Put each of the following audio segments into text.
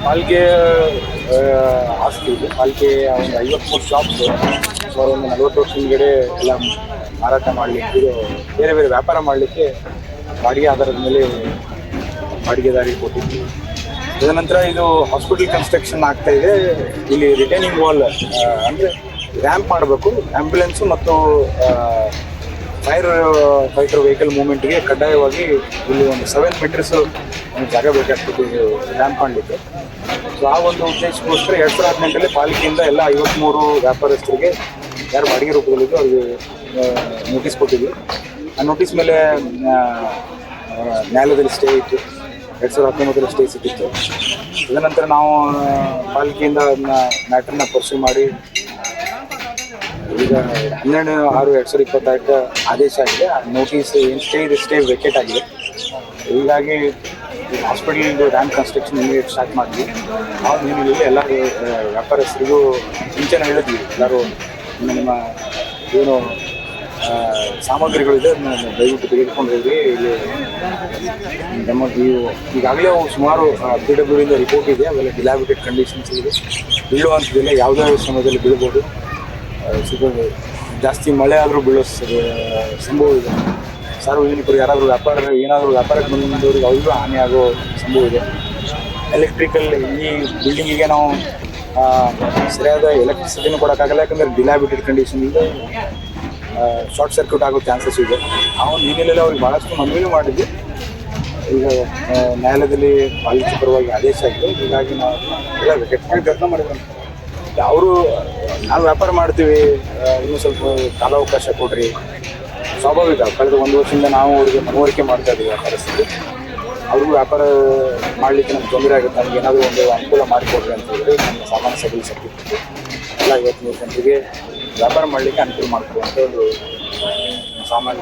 ಪಾಲಿಕೆ ಆಸ್ತಿ ಇದೆ. ಪಾಲಿಕೆ ಒಂದು 53 ಶಾಪ್ಸ್ ಸುಮಾರು ಒಂದು 40 ವರ್ಷ ಹಿಂದ್ಗಡೆ ಎಲ್ಲ ಮಾರಾಟ ಮಾಡಲಿಕ್ಕೆ, ಇದು ಬೇರೆ ಬೇರೆ ವ್ಯಾಪಾರ ಮಾಡಲಿಕ್ಕೆ ಬಾಡಿಗೆ ಆಧಾರದ ಮೇಲೆ ಬಾಡಿಗೆದಾರಿಗೆ ಕೊಟ್ಟಿದ್ವಿ. ತದನಂತರ ಇದು ಹಾಸ್ಪಿಟಲ್ ಕನ್ಸ್ಟ್ರಕ್ಷನ್ ಆಗ್ತಾ ಇದೆ. ಇಲ್ಲಿ ರಿಟೈನಿಂಗ್ ವಾಲ್ ಅಂದರೆ ರ್ಯಾಂಪ್ ಮಾಡಬೇಕು. ಆ್ಯಂಬುಲೆನ್ಸು ಮತ್ತು ಫೈರ್ ಫೈಟರ್ ವೆಹಿಕಲ್ ಮೂವ್ಮೆಂಟ್ಗೆ ಕಡ್ಡಾಯವಾಗಿ ಇಲ್ಲಿ ಒಂದು 7 ಮೀಟರ್ಸ್ ಒಂದು ಜಾಗ ಬೇಕಾಗ್ತದೆ ಇದು ರ್ಯಾಂಪ್ ಮಾಡಲಿಕ್ಕೆ. ಸೊ ಆ ಒಂದು ಉದ್ದೇಶಕ್ಕೋಸ್ಕರ 2018ರಲ್ಲಿ ಪಾಲಿಕೆಯಿಂದ ಎಲ್ಲ 53 ವ್ಯಾಪಾರಸ್ಥರಿಗೆ ಯಾರು ಬಾಡಿಗೆ ರೂಪದಲ್ಲಿದ್ದು ಅವ್ರಿಗೆ ನೋಟಿಸ್ ಕೊಟ್ಟಿದ್ವಿ. ಆ ನೋಟಿಸ್ ಮೇಲೆ ನ್ಯಾಯಾಲಯದಲ್ಲಿ ಸ್ಟೇ ಇತ್ತು. 2019ರಲ್ಲಿ ಸ್ಟೇ ಸಿಕ್ಕಿತ್ತು. ತದನಂತರ ನಾವು ಪಾಲಿಕೆಯಿಂದ ಅದನ್ನ ಮ್ಯಾಟ್ರನ್ನ ಪರ್ಸ್ಯೂ ಮಾಡಿ ಈಗ 12/6/2022 ಆದೇಶ ಆಗಿದೆ. ಆ ನೋಟಿಸ್ ಏನು ಸ್ಟೇ ಇದೆ, ಸ್ಟೇ ವೆಕೇಟ್ ಆಗಿದೆ. ಹೀಗಾಗಿ ಹಾಸ್ಪಿಟಲ್ದು ರ್ಯಾಂಪ್ ಕನ್ಸ್ಟ್ರಕ್ಷನ್ ಇಮಿಡಿಯೇಟ್ ಸ್ಟಾರ್ಟ್ ಮಾಡಿದ್ವಿ. ನಾವು ನಿಮಗೆ ಎಲ್ಲ ವ್ಯಾಪಾರಸ್ಥರಿಗೂ ಮುಂಚೆನೇ ಹೇಳಿದ್ವಿ, ಎಲ್ಲರೂ ನಿಮ್ಮ ಏನು ಸಾಮಗ್ರಿಗಳಿದೆ ಅದನ್ನ ದಯವಿಟ್ಟು ತೆಗೆದುಕೊಂಡು ಹೋಗಿ. ಇಲ್ಲಿ ಈಗಾಗಲೇ ಸುಮಾರು PWD ರಿಪೋರ್ಟ್ ಇದೆ, ಅವೆಲ್ಲ ಡಿಲಾಬಿಟೆಡ್ ಕಂಡೀಷನ್ಸ್ ಇದೆ. ಬೀಳುವಂಥದ್ದಿಲ್ಲ, ಯಾವುದೇ ಸಮಯದಲ್ಲಿ ಬೀಳ್ಬೋದು. ಜಾಸ್ತಿ ಮಳೆ ಆದರೂ ಬೀಳೋ ಸಂಭವ ಇದೆ. ಸಾರ್ವಜನಿಕರು ಯಾರಾದರೂ ವ್ಯಾಪಾರಕ್ಕೆ ಬಂದವರಿಗೆ ಅವ್ರಿಗೂ ಹಾನಿ ಆಗೋ ಸಂಭವ ಇದೆ. ಎಲೆಕ್ಟ್ರಿಕಲ್ ಈ ಬಿಲ್ಡಿಂಗಿಗೆ ನಾವು ಸರಿಯಾದ ಎಲೆಕ್ಟ್ರಿಸಿಟಿನೂ ಕೊಡೋಕ್ಕಾಗಲ್ಲ, ಯಾಕಂದರೆ ಡಿಲಾಬಿಟೆಡ್ ಕಂಡೀಷನ್ ಇದೆ. ಶಾರ್ಟ್ ಸರ್ಕ್ಯೂಟ್ ಆಗೋ ಚಾನ್ಸಸ್ ಇದೆ. ನಾವು ಹಿನ್ನೆಲೆಯಲ್ಲಿ ಅವ್ರಿಗೆ ಭಾಳಷ್ಟು ಮನವಿನೂ ಮಾಡಿದ್ವಿ. ಈಗ ನ್ಯಾಯಾಲಯದಲ್ಲಿ ಪಾಲಿಕೆ ಪರವಾಗಿ ಆದೇಶ ಆಗಿದೆ. ಹೀಗಾಗಿ ನಾವು ಎಲ್ಲ ವೆಕೆಟ್ ಮಾಡಿ ಪ್ರಯತ್ನ ಮಾಡಿದ್ವಿ. ಅವರು ನಾವು ವ್ಯಾಪಾರ ಮಾಡ್ತೀವಿ, ಇನ್ನೂ ಸ್ವಲ್ಪ ಕಾಲಾವಕಾಶ ಕೊಡ್ರಿ. ಸ್ವಾಭಾವಿಕ, ಕಳೆದ 1 ವರ್ಷದಿಂದ ನಾವು ಅವ್ರಿಗೆ ಮನವರಿಕೆ ಮಾಡ್ತಾ ಇದ್ದೀವಿ ವ್ಯಾಪಾರಸ್ಥರಿಗೆ. ಅವ್ರಿಗೂ ವ್ಯಾಪಾರ ಮಾಡಲಿಕ್ಕೆ ನಮ್ಗೆ ತೊಂದರೆ ಆಗುತ್ತೆ, ನಮ್ಗೆ ಏನಾದರೂ ಒಂದು ಅನುಕೂಲ ಮಾಡಿಕೊಡ್ರಿ ಅಂತ ಹೇಳಿದ್ರೆ ನಮ್ಮ ಸಾಮಾನ್ಯ ಸಭೆಯಲ್ಲಿ ಸಬ್ಜೆಕ್ಟ್ ಎಲ್ಲ 53 ಜನರಿಗೆ ವ್ಯಾಪಾರ ಮಾಡಲಿಕ್ಕೆ ಅನುಕೂಲ ಮಾಡಿಕೊಡುವಂಥ ಒಂದು ಸಾಮಾನ್ಯ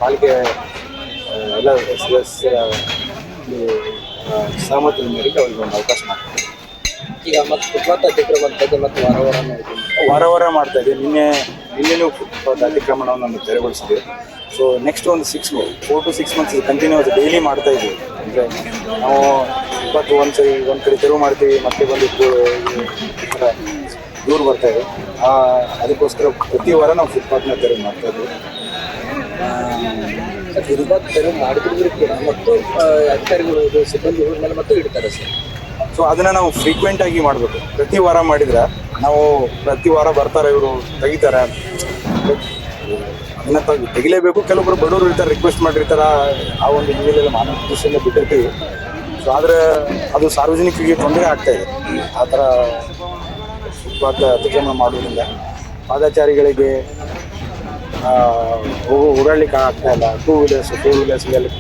ಪಾಲಿಕೆ ಎಲ್ಲ ಸದಸ್ಯರ ಸಹಮತದ ಮೇರೆಗೆ ಅವ್ರಿಗೆ ಒಂದು ಅವಕಾಶ ಮಾಡ್ತೀವಿ. ಈಗ ಫುಟ್ಪಾತ್ ಅತಿಕ್ರಮಣ ಬಗ್ಗೆ ಮತ್ತು ವಾರ ಮಾಡ್ತಾ ಇದ್ದೀವಿ. ನಿನ್ನೆನೂ ಫುಟ್ಪಾತ್ ಅತಿಕ್ರಮಣವನ್ನು ತೆರವುಗೊಳಿಸಿದ್ದೀವಿ. ಸೊ ನೆಕ್ಸ್ಟ್ ಒಂದು 4 to 6 months ಕಂಟಿನ್ಯೂಸ್ ಡೈಲಿ ಮಾಡ್ತಾ ಇದ್ದೀವಿ. ಅಂದರೆ ನಾವು ಫುಟ್ಪಾತ್ ಒಂದು ಕಡೆ ತೆರವು ಮಾಡ್ತೀವಿ, ಮತ್ತೆ ಬಂದು ಈ ಥರ ದೂರ ಬರ್ತಾ ಇದೆ. ಅದಕ್ಕೋಸ್ಕರ ಪ್ರತಿ ವಾರ ನಾವು ಫುಟ್ಪಾತ್ನ ತೆರವು ಮಾಡ್ತಾ ಇದ್ದೀವಿ. ಫುಟ್ಪಾತ್ ತೆರವು ಮಾಡಿದ್ರು ಕೂಡ ಮತ್ತು ಅಧಿಕಾರಿಗಳು ಸಿಬ್ಬಂದಿ ಮೇಲೆ ಮತ್ತು ಇಡ್ತಾರೆ ಸರ್. ಸೊ ಅದನ್ನು ನಾವು ಫ್ರೀಕ್ವೆಂಟಾಗಿ ಮಾಡಬೇಕು. ಪ್ರತಿ ವಾರ ಮಾಡಿದ್ರೆ ನಾವು ಪ್ರತಿ ವಾರ ಬರ್ತಾರೆ, ಇವರು ತೆಗಿತಾರೆ, ಅದನ್ನು ತೆಗಿಲೇಬೇಕು. ಕೆಲವೊಬ್ಬರು ಬಡವರು ಇರ್ತಾರೆ, ರಿಕ್ವೆಸ್ಟ್ ಮಾಡಿರ್ತಾರೆ. ಆ ಒಂದು ಹಿನ್ನೆಲೆಯಲ್ಲಿ ಮಾನವ ದೃಷ್ಟಿಯಿಂದ ಬಿಟ್ಟಿರ್ತೀವಿ. ಸೊ ಆದರೆ ಅದು ಸಾರ್ವಜನಿಕರಿಗೆ ತೊಂದರೆ ಆಗ್ತಾಯಿದೆ. ಆ ಥರ ಫುಟ್ಪಾತ್ ಅತಿಕ್ರಮಣ ಮಾಡೋದ್ರಿಂದ ಪಾದಚಾರಿಗಳಿಗೆ ಓಡಾಡಲಿಕ್ಕೆ ಆಗ್ತಾಯಿಲ್ಲ. 2 ವೀಲರ್ಸ್ 4 ವೀಲರ್ಸ್ಗಳಲ್ಲಿ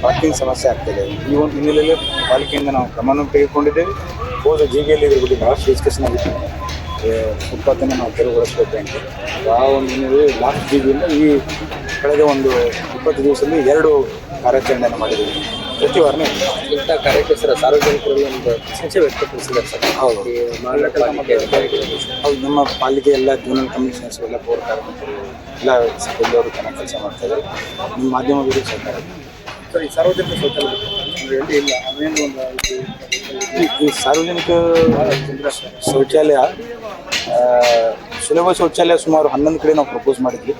ಪಾರ್ಕಿಂಗ್ ಸಮಸ್ಯೆ ಆಗ್ತಾಯಿದೆ. ಈ ಒಂದು ಹಿನ್ನೆಲೆಯಲ್ಲಿ ಪಾಲಿಕೆಯಿಂದ ನಾವು ಕ್ರಮವನ್ನು ತೆಗೆದುಕೊಂಡಿದ್ದೇವೆ. ಹೋದ ಜಿಗೆಯಲ್ಲಿ ಇದ್ರ ಬಗ್ಗೆ ಭಾಳಷ್ಟು ಡಿಸ್ಕಷನ್ ಆಗಿತ್ತು. ಫುಟ್ಪಾತನ್ನು ನಾವು ತೆರವುಗೊಳಿಸಬೇಕು ಅಂತ. ಆ ಒಂದು ಹಿನ್ನೆಲೆಯಲ್ಲಿ ಲಾಸ್ಟ್ ಜಿಬಿಯಿಂದ ಈ ಕಳೆದ ಒಂದು 20 ದಿವಸದಲ್ಲಿ 2 ಕಾರ್ಯಾಚರಣೆಯನ್ನು ಮಾಡಿದ್ದೀವಿ. ಪ್ರತಿ ವಾರನೇ ಇಂಥ ಕಾರ್ಯಕ್ಕೆ ಸರ್ ಸಾರ್ವಜನಿಕರಲ್ಲಿ ಒಂದು ಸಂಶಯ ವ್ಯಕ್ತಪಡಿಸಿದ್ದಾರೆ ಸರ್. ಹೌದು, ನಮ್ಮ ಪಾಲಿಕೆ ಎಲ್ಲ ಜೂನಿಯರ್ ಕಮಿಷನರ್ಸ್ ಎಲ್ಲ ಪೌರ ಕಾರ್ಮಿಕರು ಎಲ್ಲ ಸಿಬ್ಬಂದಿಯವರು ಚೆನ್ನಾಗಿ ಕೆಲಸ ಮಾಡ್ತಾಯಿದ್ದಾರೆ. ನಿಮ್ಮ ಮಾಧ್ಯಮದವರು ಸರ್ಕಾರ ಸರ್ ಈ ಸಾರ್ವಜನಿಕ ಶೌಚಾಲಯ ಎಲ್ಲಿ ಇಲ್ಲ, ಅದೇನು ಒಂದು ಈ ಸಾರ್ವಜನಿಕ ಶೌಚಾಲಯ ಸುಲಭ ಶೌಚಾಲಯ ಸುಮಾರು 11 ಕಡೆ ನಾವು ಪ್ರಪೋಸ್ ಮಾಡಿದ್ವಿ.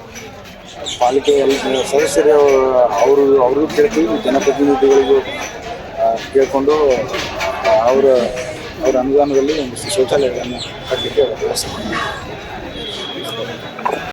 ಪಾಲಿಕೆ ಎಲ್ಲ ಸದಸ್ಯರು ಅವ್ರಿಗೂ ಕೇಳ್ತೀವಿ, ಜನಪ್ರತಿನಿಧಿಗಳಿಗೂ ಕೇಳಿಕೊಂಡು ಅವರ ಅನುದಾನದಲ್ಲಿ ಒಂದಿಷ್ಟು ಶೌಚಾಲಯಗಳನ್ನು ಕಟ್ಟಲಿಕ್ಕೆ ವ್ಯವಸ್ಥೆ ಮಾಡಿದ್ವಿ.